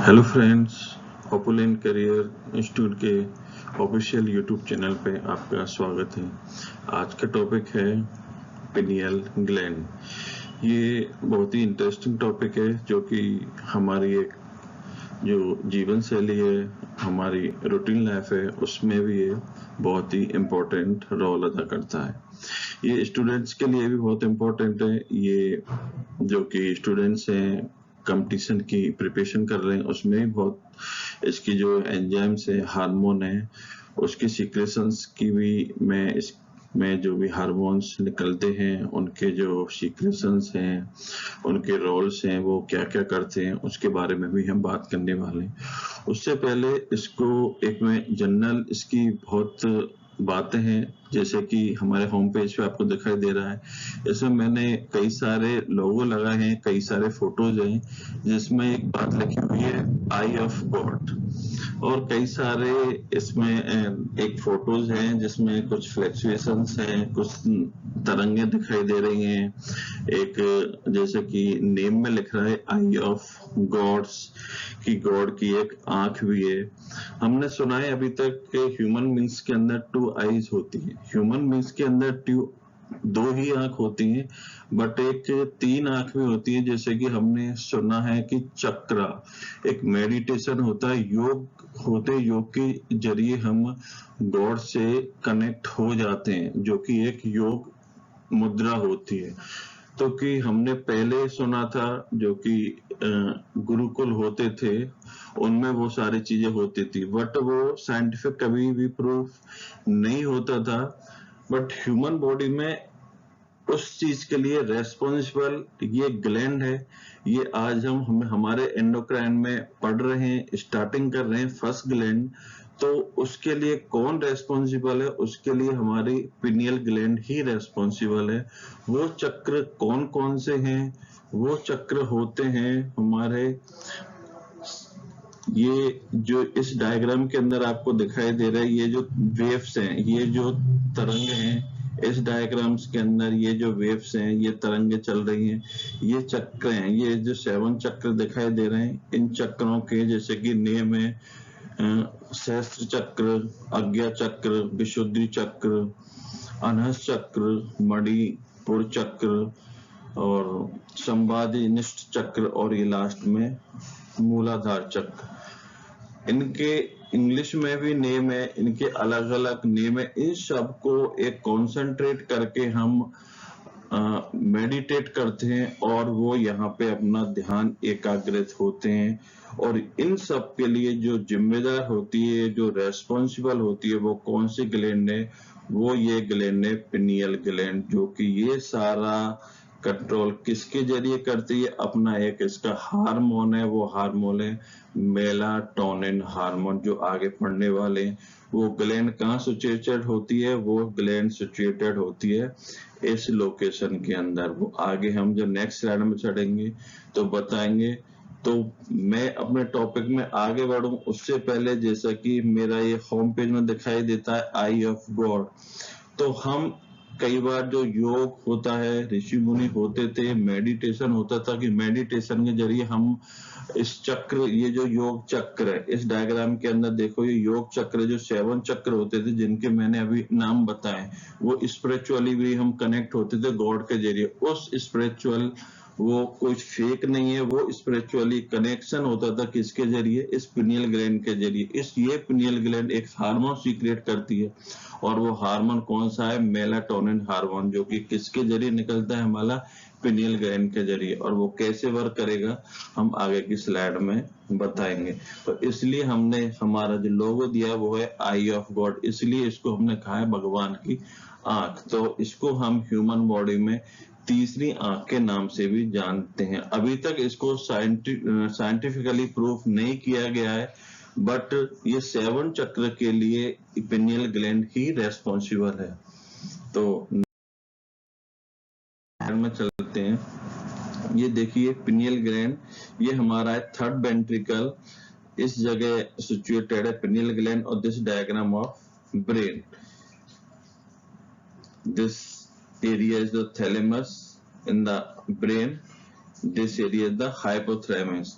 Hello friends, opulent career institute के official YouTube channel पे आपका स्वागत है। आज का टॉपिक है पिनियल ग्लैंड। ये बहुत ही इंटरेस्टिंग टॉपिक है जो कि हमारी एक जो जीवन शैली है, हमारी रूटीन लाइफ है, उसमें भी ये बहुत ही इम्पोर्टेंट रोल अदा करता है। ये स्टूडेंट्स के लिए भी बहुत इम्पोर्टेंट है। ये जो कि स्टूडेंट्स हैं, कंपटीशन की प्रिपरेशन कर रहे हैं, उसमें भी बहुत इसकी जो एंजाइम्स है, हार्मोन है, उसकी सीक्रेशंस की भी में जो भी हार्मोन्स निकलते हैं, उनके जो सीक्रेशंस हैं, उनके रोल्स हैं, वो क्या क्या करते हैं, उसके बारे में भी हम बात करने वाले हैं। उससे पहले इसको एक में जनरल इसकी बहुत बातें हैं, जैसे कि हमारे होम पेज पे आपको दिखाई दे रहा है। इसमें मैंने कई सारे लोगो लगाए हैं, कई सारे फोटोज हैं, जिसमें एक बात लिखी हुई है आई ऑफ गॉड, और कई सारे इसमें एक फोटोज हैं जिसमें कुछ फ्लक्चुएशंस हैं, कुछ तरंगे दिखाई दे रही हैं। एक जैसे कि नेम में लिख रहा है आई ऑफ गॉड्स, कि गॉड की एक आंख भी है। हमने सुना है अभी तक कि ह्यूमन बींग्स के अंदर 2 आईज होती है। ह्यूमन बींग्स के अंदर 2 ही आंख होती हैं, बट एक 3 आंख भी होती है। जैसे कि हमने सुना है कि चक्रा एक मेडिटेशन होता है, योग के जरिए हम गॉड से कनेक्ट हो जाते हैं, जो कि एक योग मुद्रा होती है। तो कि हमने पहले सुना था जो कि गुरुकुल होते थे, उनमें वो सारी चीजें होती थी, बट वो साइंटिफिक कभी भी प्रूफ नहीं होता था। बट ह्यूमन बॉडी में उस चीज के लिए रेस्पॉन्सिबल ये ग्लैंड है। ये आज हम हमारे एंडोक्राइन में पढ़ रहे हैं, स्टार्टिंग कर रहे हैं फर्स्ट ग्लैंड। तो उसके लिए कौन रेस्पॉन्सिबल है? उसके लिए हमारी पिनियल ग्लैंड ही रेस्पॉन्सिबल है। वो चक्र कौन कौन से हैं? वो चक्र होते हैं हमारे, ये जो इस डायग्राम के अंदर आपको दिखाई दे रहा है, ये जो वेव्स हैं, ये जो तरंग हैं, इस डायग्राम्स के अंदर ये जो वेव्स हैं, ये तरंगे चल रही हैं, ये चक्र हैं। ये जो 7 चक्र दिखाई दे रहे हैं, इन चक्रों के जैसे कि नेम है सहस्त्र चक्र, आज्ञा चक्र, विशुद्धि चक्र, अनहस चक्र, मणिपुर चक्र और संवादी निष्ठ चक्र, और ये लास्ट में मूलाधार चक्र। इनके इंग्लिश में भी नेम है, इनके अलग अलग नेम है। इन सब को एक कॉन्सेंट्रेट करके हम मेडिटेट करते हैं, और वो यहाँ पे अपना ध्यान एकाग्रित होते हैं। और इन सब के लिए जो जिम्मेदार होती है, जो रेस्पॉन्सिबल होती है, वो कौन सी ग्लैंड है? वो ये ग्लैंड है पिनियल ग्लैंड, जो कि ये सारा कंट्रोल किसके जरिए करती है? अपना एक इसका हार्मोन है, वो हार्मोन है मेलाटोनिन हार्मोन, जो आगे पढ़ने वाले हैं। वो ग्लैंड कहाँ सिचुएटेड होती है? वो ग्लैंड सिचुएटेड होती है इस लोकेशन के अंदर। वो आगे हम जो नेक्स्ट स्लाइड में चढ़ेंगे तो बताएंगे। तो मैं अपने टॉपिक में आगे बढ़ूं उससे पहले, जैसा कि मेरा ये होम पेज में दिखाई देता है आई ऑफ गॉड, तो हम कई बार जो योग होता है, ऋषि मुनि होते थे, मेडिटेशन होता था, कि मेडिटेशन के जरिए हम इस चक्र, ये जो योग चक्र है, इस डायग्राम के अंदर देखो, ये योग चक्र जो 7 चक्र होते थे, जिनके मैंने अभी नाम बताए, वो स्पिरिचुअली भी हम कनेक्ट होते थे गॉड के जरिए। उस स्पिरिचुअल, वो कुछ फेक नहीं है, वो स्पिरिचुअली कनेक्शन होता था किसके जरिए? इस पिनियल ग्लैंड के जरिए। ये पिनियल ग्लैंड एक हार्मोन सीक्रेट करती है, और वो हार्मोन कौन सा है? मेलाटोनिन हार्मोन, जो कि किसके जरिए निकलता है? हमारा पिनियल ग्लैंड के जरिए। और वो कैसे वर्क करेगा हम आगे की स्लाइड में बताएंगे। तो इसलिए हमने हमारा जो लोगो दिया वो है आई ऑफ गॉड, इसलिए इसको हमने कहा है भगवान की आंख। तो इसको हम ह्यूमन बॉडी में तीसरी आंख के नाम से भी जानते हैं। अभी तक इसको साइंटिफिकली प्रूफ नहीं किया गया है, बट ये 7 चक्र के लिए पिनियल ग्लैंड ही रेस्पॉन्सिबल है। तो में चलते हैं। ये देखिए पिनियल ग्लैंड, ये हमारा है 3rd वेंट्रिकल, इस जगह सिचुएटेड है पिनियल ग्लैंड। और this diagram of brain, this area is the thalamus in the brain, this area is the hypothalamus.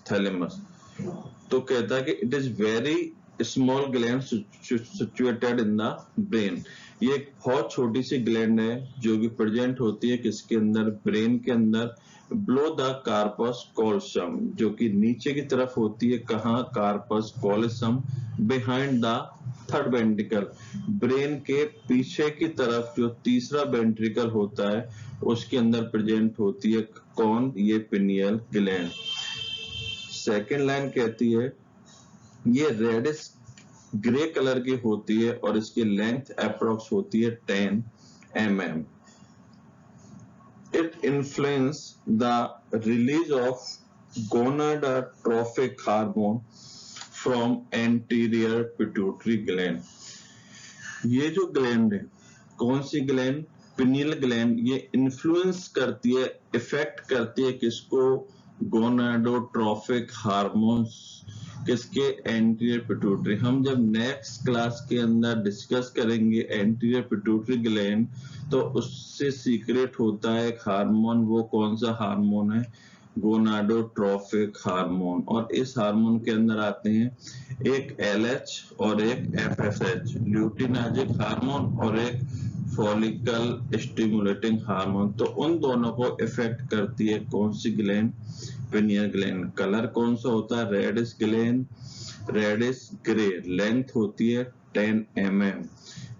तो कहता है कि it is very small gland situated in the brain. ये एक बहुत छोटी सी ग्लैंड है जो कि प्रेजेंट होती है किसके अंदर, ब्रेन के अंदर, बिलो द कार्पस कॉलोसम, जो कि नीचे की तरफ होती है। कहाँ, corpus callosum, behind the third ventricle, brain के पीछे की तरफ जो तीसरा वेंट्रिकल होता है उसके अंदर प्रेजेंट होती है। कौन, ये पिनियल ग्लैंड। सेकेंड लाइन कहती है ये रेडिश ग्रे कलर की होती है और इसकी लेंथ अप्रोक्स होती है 10 mm। It influence the release of gonadotrophic hormone from anterior pituitary gland। ये जो ग्लैंड है, कौन सी ग्लैंड, पिनियल ग्लैंड, ये इन्फ्लुएंस करती है, इफेक्ट करती है किसको, गोनाडोट्रोफिक हार्मोन्स, किसके, एंटीरियर पिट्यूटरी। हम जब नेक्स्ट क्लास के अंदर डिस्कस करेंगे एंटीरियर पिट्यूटरी ग्लैंड, तो उससे सीक्रेट होता है एक हार्मोन। वो कौन सा हार्मोन है, गोनाडोट्रोफिक हार्मोन। और इस हार्मोन के अंदर आते हैं एक LH और एक FSH, ल्यूटिनाजिक हार्मोन, और एक फॉलिकल स्टिमुलेटिंग हार्मोन। तो उन दोनों को इफेक्ट करती है कौन सी ग्लैंड, पिनियल ग्लैंड। कलर कौन सा होता है, reddish gland, reddish grey, length होती है 10 mm।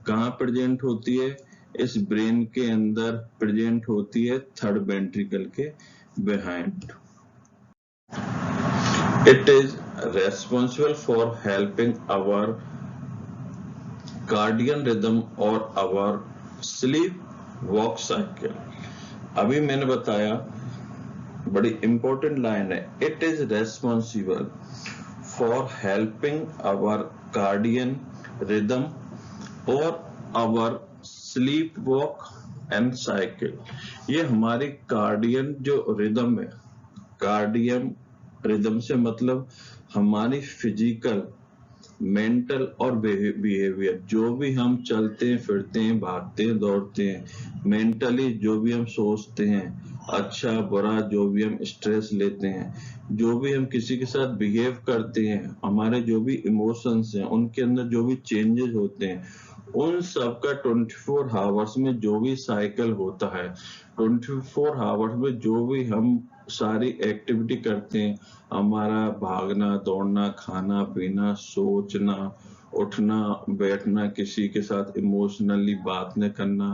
कहाँ प्रेजेंट होती है, इस ब्रेन के अंदर प्रेजेंट होती है थर्ड वेंट्रिकल के behind। It is responsible for helping our circadian rhythm और our sleep walk cycle। अभी मैंने बताया, बड़ी इंपॉर्टेंट लाइन है, it is responsible for helping our circadian rhythm और our sleep walk and cycle. ये हमारी कार्डियन जो रिदम है, कार्डियन रिदम से मतलब हमारी फिजिकल, मेंटल और बिहेवियर, जो भी हम चलते हैं, फिरते हैं, भागते हैं, दौड़ते हैं, मेंटली जो भी हम सोचते हैं, अच्छा बुरा, जो भी हम स्ट्रेस लेते हैं, जो भी हम किसी के साथ बिहेव करते हैं, हमारे जो भी इमोशंस हैं, उनके अंदर जो भी चेंजेस होते हैं, उन सब का 24 आवर्स में जो भी साइकिल होता है, 24 आवर्स में जो भी हम सारी एक्टिविटी करते हैं, हमारा भागना, दौड़ना, खाना पीना, सोचना, उठना, बैठना, किसी के साथ इमोशनली बात न करना,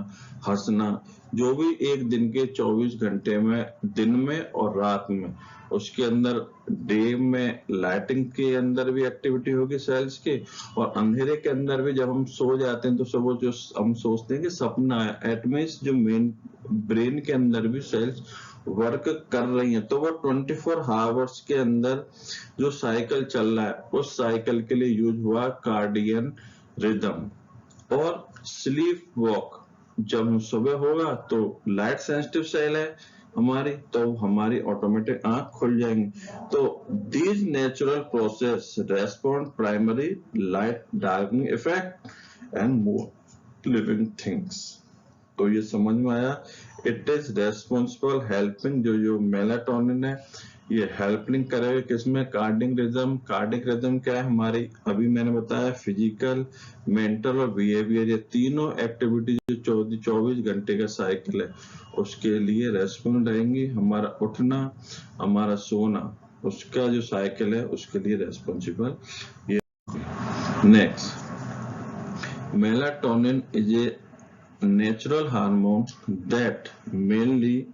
हंसना, जो भी एक दिन के 24 घंटे में, दिन में और रात में, उसके अंदर डे में लाइटिंग के अंदर भी एक्टिविटी होगी सेल्स के, और अंधेरे के अंदर भी जब हम सो जाते हैं तो सब जो हम सोचते हैं कि सपना है, एटमीन्स जो मेन ब्रेन के अंदर भी सेल्स वर्क कर रही हैं। तो वो 24 आवर्स के अंदर जो साइकिल चल रहा है, उस साइकिल के लिए यूज हुआ कार्डियन रिदम। और स्लीप वॉक, जब हम सुबह होगा तो लाइट सेंसिटिव सेल है हमारी, तो हमारी ऑटोमेटिक आंख खुल जाएंगी। तो these natural process respond primary light darkening effect and more living things. तो ये समझ में आया, इट इज रेस्पॉन्सिबल हेल्पिंग, जो मेलाटोनिन है ये हेल्पिंग करेगा किसमें, कार्डियक रिदम। कार्डियक रिदम क्या है हमारी, अभी मैंने बताया फिजिकल, मेंटल और बिहेवियर, ये तीनों एक्टिविटी जो 24 घंटे का साइकिल है उसके लिए रेस्पॉन्ड रहेंगी। हमारा उठना, हमारा सोना, उसका जो साइकिल है उसके लिए रेस्पॉन्सिबल ये। Next, melatonin is a natural hormone that mainly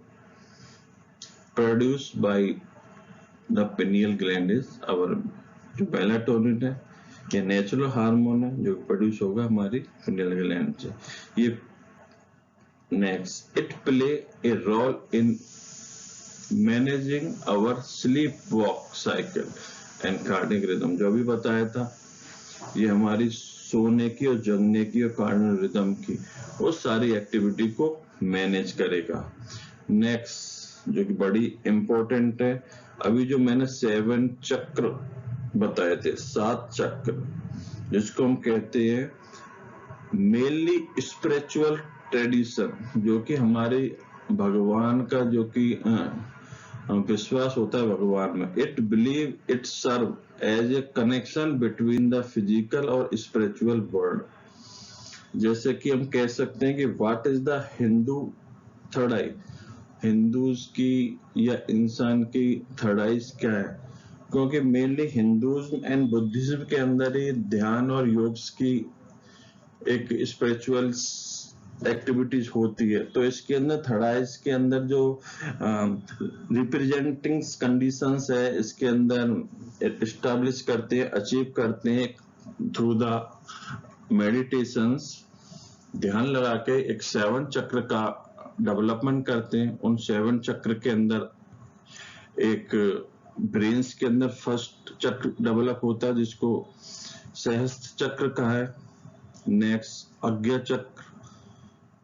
produced by the pineal gland is our, जो मेलाटोनिन है ये नेचुरल हार्मोन है जो प्रोड्यूस होगा हमारी पिनियल ग्लैंड से। ये next, it play a role in managing our sleep walk cycle and cardiac rhythm. जो भी बताया था, ये हमारी सोने की और जगने की और कार्डियक रिदम की वो सारी एक्टिविटी को मैनेज करेगा। नेक्स्ट, जो कि बड़ी इंपॉर्टेंट है, अभी जो मैंने 7 चक्र बताए थे, 7 चक्र, जिसको हम कहते हैं मेनली स्पिरिचुअल ट्रेडिशन, जो कि हमारे भगवान का जो कि विश्वास होता है भगवान में। It believe it serve as a connection between the physical और स्पिरिचुअल वर्ल्ड। जैसे कि हम कह सकते हैं कि what is the Hindu third eye, Hindus की या इंसान की थर्ड आईज क्या है, क्योंकि मेनली हिंदुज्म एंड बुद्धिज्म के अंदर ही ध्यान और योग की एक स्पिरिचुअल एक्टिविटीज होती है। तो इसके अंदर थर्ड आईज के अंदर जो रिप्रेजेंटिंग कंडीशंस है, इसके अंदर एस्टैब्लिश करते हैं, अचीव करते हैं थ्रू द मेडिटेशंस, ध्यान लगा के एक 7 चक्र का डेवलपमेंट करते हैं। उन 7 चक्र के अंदर एक ब्रेन्स के अंदर फर्स्ट चक्र डेवलप होता है जिसको सहस्त्र चक्र कहा है, नेक्स्ट अज्ञा चक्र,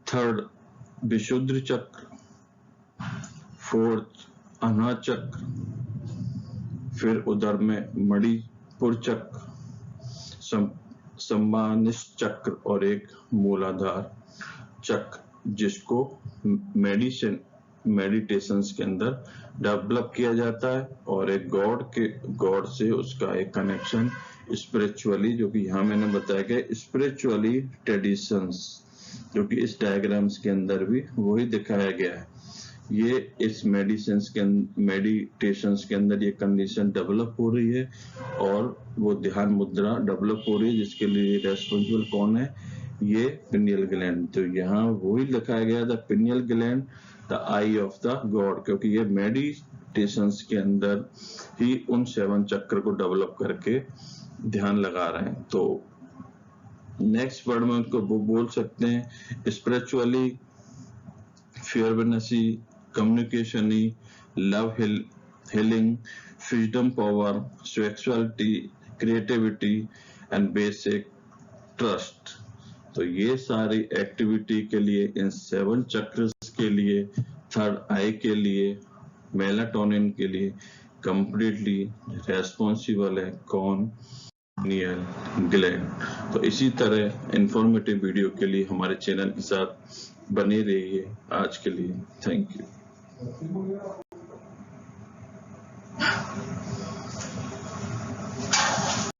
थर्ड विशुद्ध चक्र, फोर्थ अना चक्र, फिर उधर में मणिपुर चक्र, सम्मानिष्ठ चक्र और एक मूलाधार चक्र, जिसको मेडिटेशंस के अंदर डेवलप किया जाता है। और एक गॉड से उसका एक कनेक्शन स्पिरिचुअली, जो कि यहाँ मैंने बताया गया स्पिरिचुअली ट्रेडिशंस, जो कि इस डायग्राम्स के अंदर भी वही दिखाया गया है। ये इस मेडिटेशंस के अंदर ये कंडीशन डेवलप हो रही है और वो ध्यान मुद्रा डेवलप हो रही है, जिसके लिए रेस्पॉन्सिबल कौन है, ये पिनियल ग्लैंड। तो यहाँ वही लिखाया गया the pineal gland the I of the God, क्योंकि ये मेडिटेशंस के अंदर ही उन 7 चक्र को डेवलप करके ध्यान लगा रहे हैं। तो नेक्स्ट वर्ड में उनको वो बोल सकते हैं स्पिरिचुअली, फ्यूरबेनेसी, communication, love healing, freedom power, sexuality, creativity and basic trust. तो ये सारी एक्टिविटी के लिए, इन 7 चक्र्स के लिए, थर्ड आई के लिए, मेलाटोनिन के लिए कंप्लीटली रेस्पॉन्सिबल है कौन, पिनियल ग्लैंड। तो इसी तरह इंफॉर्मेटिव वीडियो के लिए हमारे चैनल के साथ बने रहिए। आज के लिए थैंक यू।